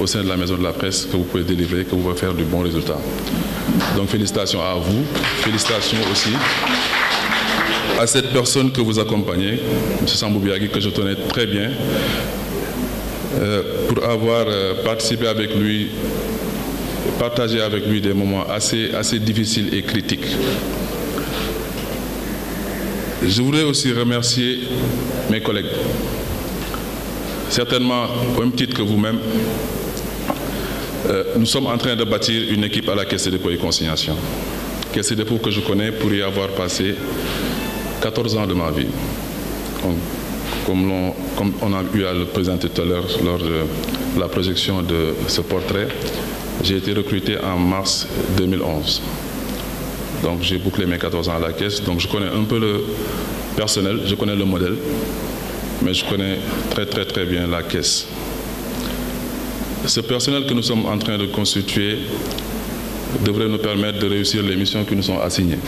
au sein de la maison de la presse que vous pouvez délivrer, que vous pouvez faire du bon résultat. Donc félicitations à vous, félicitations aussi à cette personne que vous accompagnez, M. Sambou Biagui, que je connais très bien, pour avoir participé avec lui, partagé avec lui des moments assez difficiles et critiques. Je voudrais aussi remercier mes collègues. Certainement, au même titre que vous-même, nous sommes en train de bâtir une équipe à la Caisse des dépôts et consignations. Caisse des dépôts que je connais pour y avoir passé 14 ans de ma vie. Comme on a eu à le présenter tout à l'heure lors de la projection de ce portrait, j'ai été recruté en mars 2011. Donc j'ai bouclé mes 14 ans à la Caisse, donc je connais un peu le personnel, je connais le modèle, mais je connais très bien la Caisse. Ce personnel que nous sommes en train de constituer devrait nous permettre de réussir les missions qui nous sont assignées.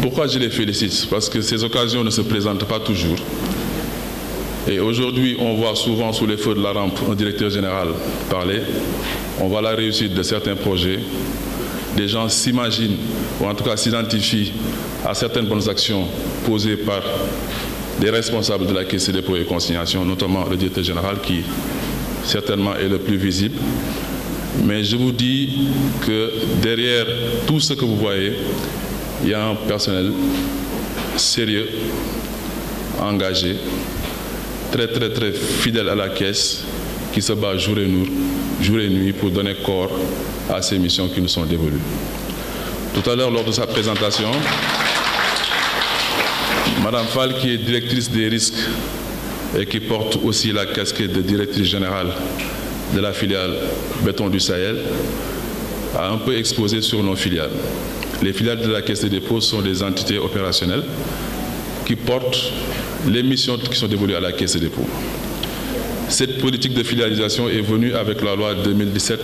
Pourquoi je les félicite? Parce que ces occasions ne se présentent pas toujours. Et aujourd'hui, on voit souvent sous les feux de la rampe un directeur général parler. On voit la réussite de certains projets. Des gens s'imaginent, ou en tout cas s'identifient à certaines bonnes actions posées par des responsables de la Caisse des dépôts et consignations, notamment le directeur général qui certainement est le plus visible. Mais je vous dis que derrière tout ce que vous voyez, il y a un personnel sérieux, engagé, très fidèle à la Caisse, qui se bat jour et nuit pour donner corps à ces missions qui nous sont dévolues. Tout à l'heure, lors de sa présentation, Madame Fall, qui est directrice des risques et qui porte aussi la casquette de directrice générale de la filiale Béton du Sahel, a un peu exposé sur nos filiales. Les filiales de la Caisse des dépôts sont des entités opérationnelles qui portent les missions qui sont dévolues à la Caisse des dépôts. Cette politique de filialisation est venue avec la loi 2017-32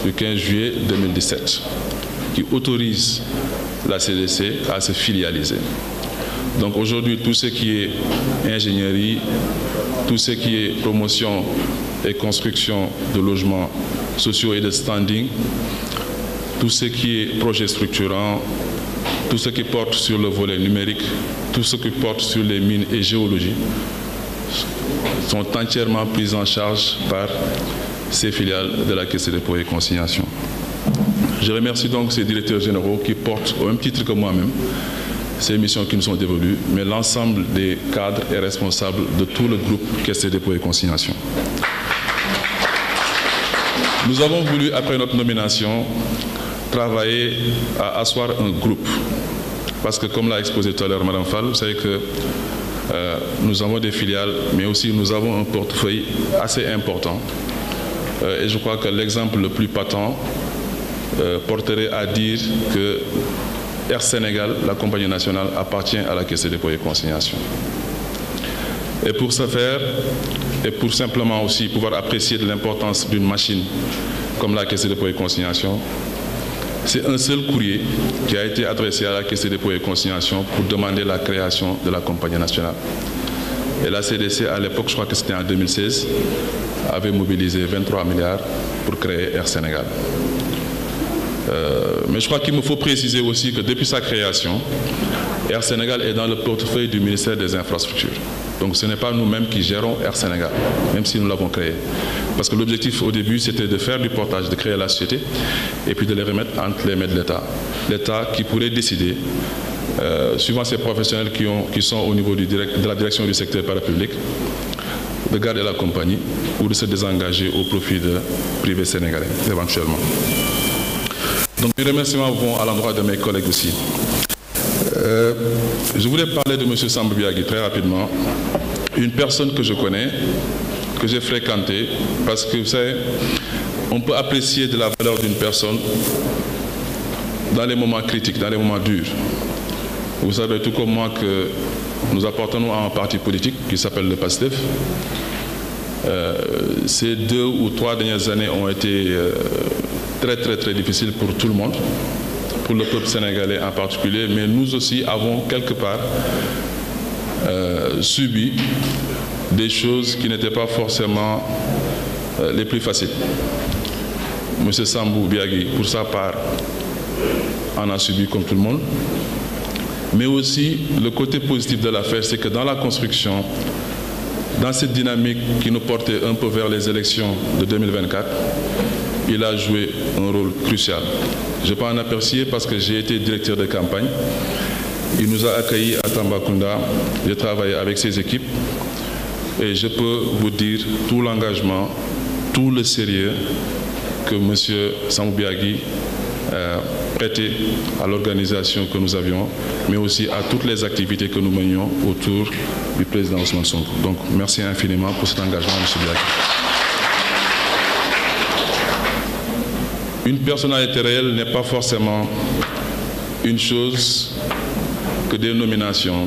du 15 juillet 2017 qui autorise la CDC à se filialiser. Donc aujourd'hui, tout ce qui est ingénierie, tout ce qui est promotion et construction de logements sociaux et de standing, tout ce qui est projet structurant, tout ce qui porte sur le volet numérique, tout ce qui porte sur les mines et géologie, sont entièrement prises en charge par ces filiales de la Caisse des dépôts et consignations. Je remercie donc ces directeurs généraux qui portent, au même titre que moi-même, ces missions qui nous sont dévolues, mais l'ensemble des cadres et responsables de tout le groupe Caisse des dépôts et consignations. Nous avons voulu, après notre nomination, travailler à asseoir un groupe. Parce que, comme l'a exposé tout à l'heure Mme Fall, vous savez que nous avons des filiales, mais aussi nous avons un portefeuille assez important. Et je crois que l'exemple le plus patent porterait à dire que Air Sénégal, la compagnie nationale, appartient à la Caisse des dépôts et consignations. Et pour ce faire, et pour simplement aussi pouvoir apprécier de l'importance d'une machine comme la Caisse des dépôts et consignations, c'est un seul courrier qui a été adressé à la Caisse des dépôts et consignations pour demander la création de la compagnie nationale. Et la CDC, à l'époque, je crois que c'était en 2016, avait mobilisé 23 milliards pour créer Air Sénégal. Mais je crois qu'il me faut préciser aussi que depuis sa création, Air Sénégal est dans le portefeuille du ministère des Infrastructures. Donc ce n'est pas nous-mêmes qui gérons Air Sénégal, même si nous l'avons créé. Parce que l'objectif au début, c'était de faire du portage, de créer la société, et puis de les remettre entre les mains de l'État. L'État qui pourrait décider, suivant ces professionnels qui sont au niveau de la direction du secteur parapublic, de garder la compagnie ou de se désengager au profit de privés sénégalais, éventuellement. Donc mes remerciements vont à l'endroit de mes collègues aussi. Je voulais parler de M. Sambou Biagui très rapidement, une personne que je connais, que j'ai fréquentée, parce que vous savez, on peut apprécier de la valeur d'une personne dans les moments critiques, dans les moments durs. Vous savez tout comme moi que nous appartenons à un parti politique qui s'appelle le PASTEF. Ces 2 ou 3 dernières années ont été très difficiles pour tout le monde, pour le peuple sénégalais en particulier, mais nous aussi avons quelque part subi des choses qui n'étaient pas forcément les plus faciles. M. Sambou Biagui, pour sa part, en a subi comme tout le monde. Mais aussi, le côté positif de l'affaire, c'est que dans la construction, dans cette dynamique qui nous portait un peu vers les élections de 2024, il a joué un rôle crucial. Je peux en apercevoir parce que j'ai été directeur de campagne. Il nous a accueillis à Tambacounda. J'ai travaillé avec ses équipes. Et je peux vous dire tout l'engagement, tout le sérieux que M. Sambou Biagui prêté à l'organisation que nous avions, mais aussi à toutes les activités que nous menions autour du président Ousmane Sonko. Donc, merci infiniment pour cet engagement, M. Biagui. Une personnalité réelle n'est pas forcément une chose que des nominations,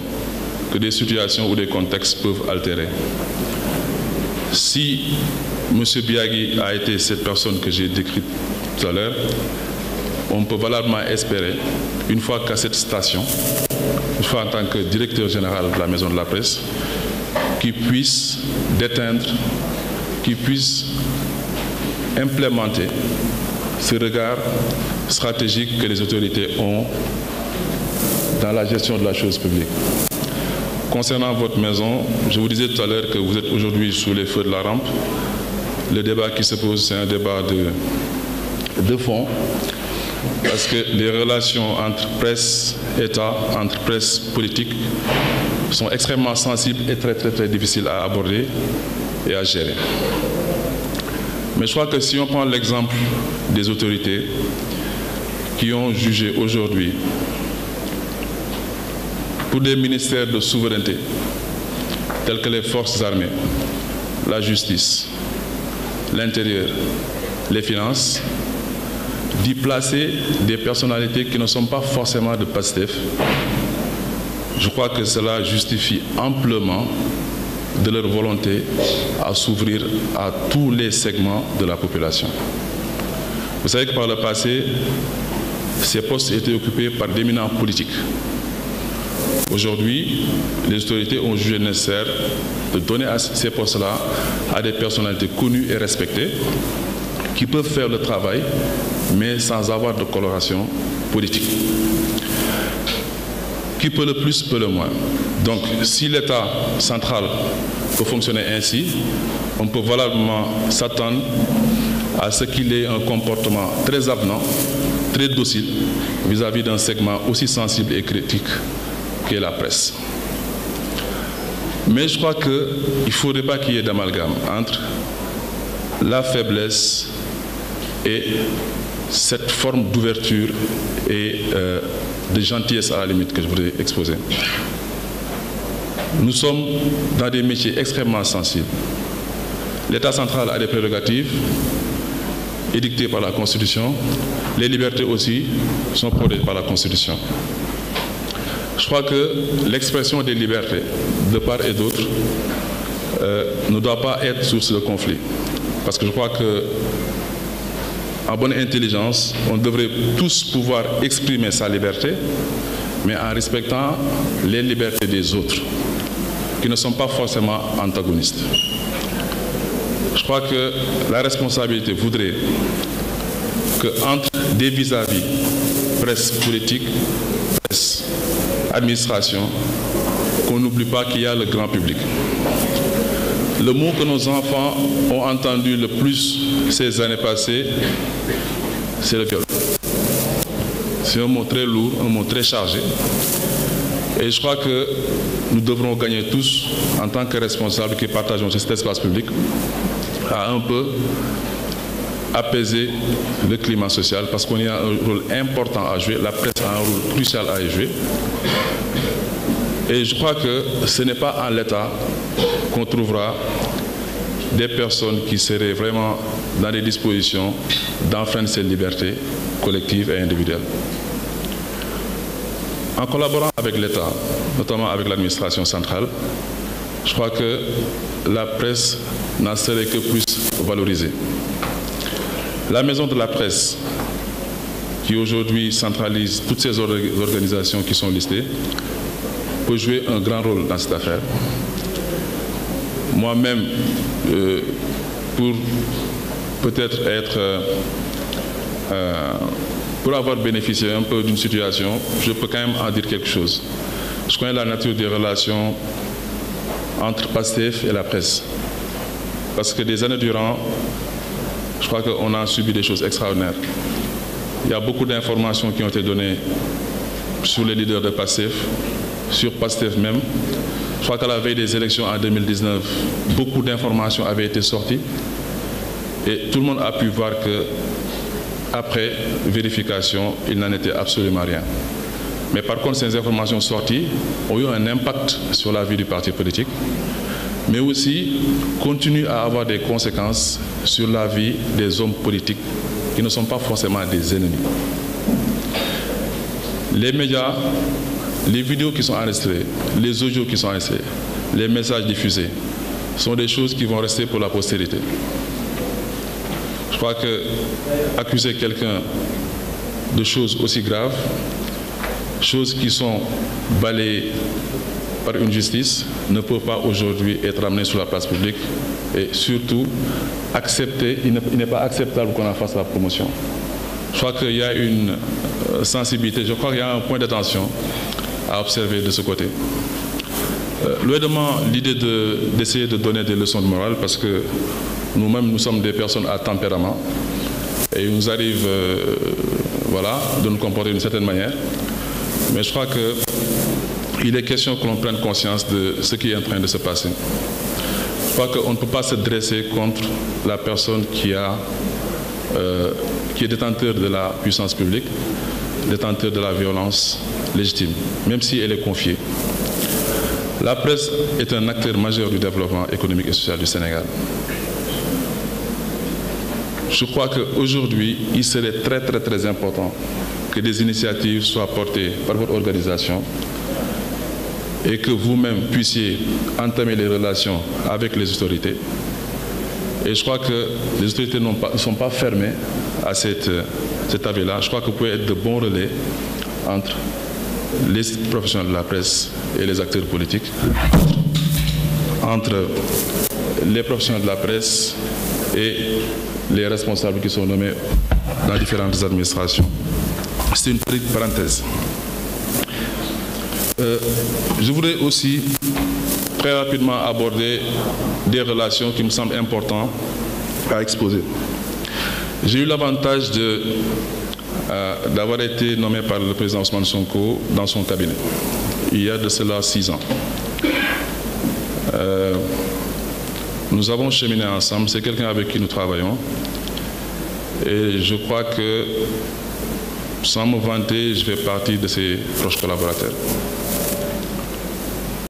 que des situations ou des contextes peuvent altérer. Si M. Biagui a été cette personne que j'ai décrite tout à l'heure, on peut valablement espérer, une fois qu'à cette station, une fois en tant que directeur général de la Maison de la Presse, qu'il puisse déteindre, qu'il puisse implémenter ce regard stratégique que les autorités ont dans la gestion de la chose publique. Concernant votre maison, je vous disais tout à l'heure que vous êtes aujourd'hui sous les feux de la rampe. Le débat qui se pose, c'est un débat de fond, parce que les relations entre presse, État, entre presse politique sont extrêmement sensibles et très difficiles à aborder et à gérer. Mais je crois que si on prend l'exemple des autorités qui ont jugé aujourd'hui pour des ministères de souveraineté tels que les forces armées, la justice, l'intérieur, les finances, d'y placer des personnalités qui ne sont pas forcément de PASTEF, je crois que cela justifie amplement de leur volonté à s'ouvrir à tous les segments de la population. Vous savez que par le passé, ces postes étaient occupés par d'éminents politiques. Aujourd'hui, les autorités ont jugé nécessaire de donner à ces postes-là à des personnalités connues et respectées qui peuvent faire le travail, mais sans avoir de coloration politique. Qui peut le plus, peut le moins. Donc, si l'État central peut fonctionner ainsi, on peut valablement s'attendre à ce qu'il ait un comportement très avenant, très docile vis-à-vis d'un segment aussi sensible et critique qu'est la presse. Mais je crois qu'il ne faudrait pas qu'il y ait d'amalgame entre la faiblesse et cette forme d'ouverture et de gentillesse à la limite que je voudrais exposer. Nous sommes dans des métiers extrêmement sensibles. L'État central a des prérogatives édictées par la Constitution. Les libertés aussi sont protégées par la Constitution. Je crois que l'expression des libertés, de part et d'autre, ne doit pas être source de conflit. Parce que je crois que, en bonne intelligence, on devrait tous pouvoir exprimer sa liberté, mais en respectant les libertés des autres, qui ne sont pas forcément antagonistes. Je crois que la responsabilité voudrait qu'entre des vis-à-vis, presse politique, presse, administration, qu'on n'oublie pas qu'il y a le grand public. Le mot que nos enfants ont entendu le plus ces années passées, c'est le viol. C'est un mot très lourd, un mot très chargé. Et je crois que nous devrons gagner tous, en tant que responsables qui partageons cet espace public, à un peu apaiser le climat social, parce qu'on y a un rôle important à jouer, la presse a un rôle crucial à y jouer. Et je crois que ce n'est pas en l'État qu'on trouvera des personnes qui seraient vraiment dans des dispositions d'enfreindre ces libertés collectives et individuelles. En collaborant avec l'État, notamment avec l'administration centrale, je crois que la presse n'en serait que plus valorisée. La Maison de la Presse, qui aujourd'hui centralise toutes ces organisations qui sont listées, peut jouer un grand rôle dans cette affaire. moi-même, pour peut-être pour avoir bénéficié un peu d'une situation, je peux quand même en dire quelque chose. Je connais la nature des relations entre PASTEF et la presse. Parce que des années durant, je crois qu'on a subi des choses extraordinaires. Il y a beaucoup d'informations qui ont été données sur les leaders de PASTEF, sur PASTEF même. Je crois qu'à la veille des élections en 2019, beaucoup d'informations avaient été sorties et tout le monde a pu voir que après vérification, il n'en était absolument rien. Mais par contre, ces informations sorties ont eu un impact sur la vie du parti politique, mais aussi continuent à avoir des conséquences sur la vie des hommes politiques qui ne sont pas forcément des ennemis. Les médias, les vidéos qui sont enregistrées, les audios qui sont enregistrés, les messages diffusés sont des choses qui vont rester pour la postérité. Je crois que accuser quelqu'un de choses aussi graves, choses qui sont balayées par une justice, ne peut pas aujourd'hui être amené sur la place publique et surtout accepter, il n'est pas acceptable qu'on en fasse la promotion. Je crois qu'il y a une sensibilité, je crois qu'il y a un point d'attention à observer de ce côté. Loin de moi l'idée d'essayer de donner des leçons de morale parce que nous-mêmes, nous sommes des personnes à tempérament et il nous arrive voilà, de nous comporter d'une certaine manière. Mais je crois qu'il est question que l'on prenne conscience de ce qui est en train de se passer. Je crois qu'on ne peut pas se dresser contre la personne qui est détenteur de la puissance publique, détenteur de la violence légitime, même si elle est confiée. La presse est un acteur majeur du développement économique et social du Sénégal. Je crois qu'aujourd'hui, il serait très important que des initiatives soient portées par votre organisation et que vous-même puissiez entamer les relations avec les autorités. Et je crois que les autorités ne sont pas fermées à cet avis-là. Je crois que vous pouvez être de bons relais entre les professionnels de la presse et les acteurs politiques, entre les professionnels de la presse et les responsables qui sont nommés dans différentes administrations. C'est une petite parenthèse. Je voudrais aussi très rapidement aborder des relations qui me semblent importantes à exposer. J'ai eu l'avantage d'avoir été nommé par le président Ousmane Sonko dans son cabinet, il y a de cela 6 ans. Nous avons cheminé ensemble, c'est quelqu'un avec qui nous travaillons. Et je crois que, sans me vanter, je fais partie de ses proches collaborateurs.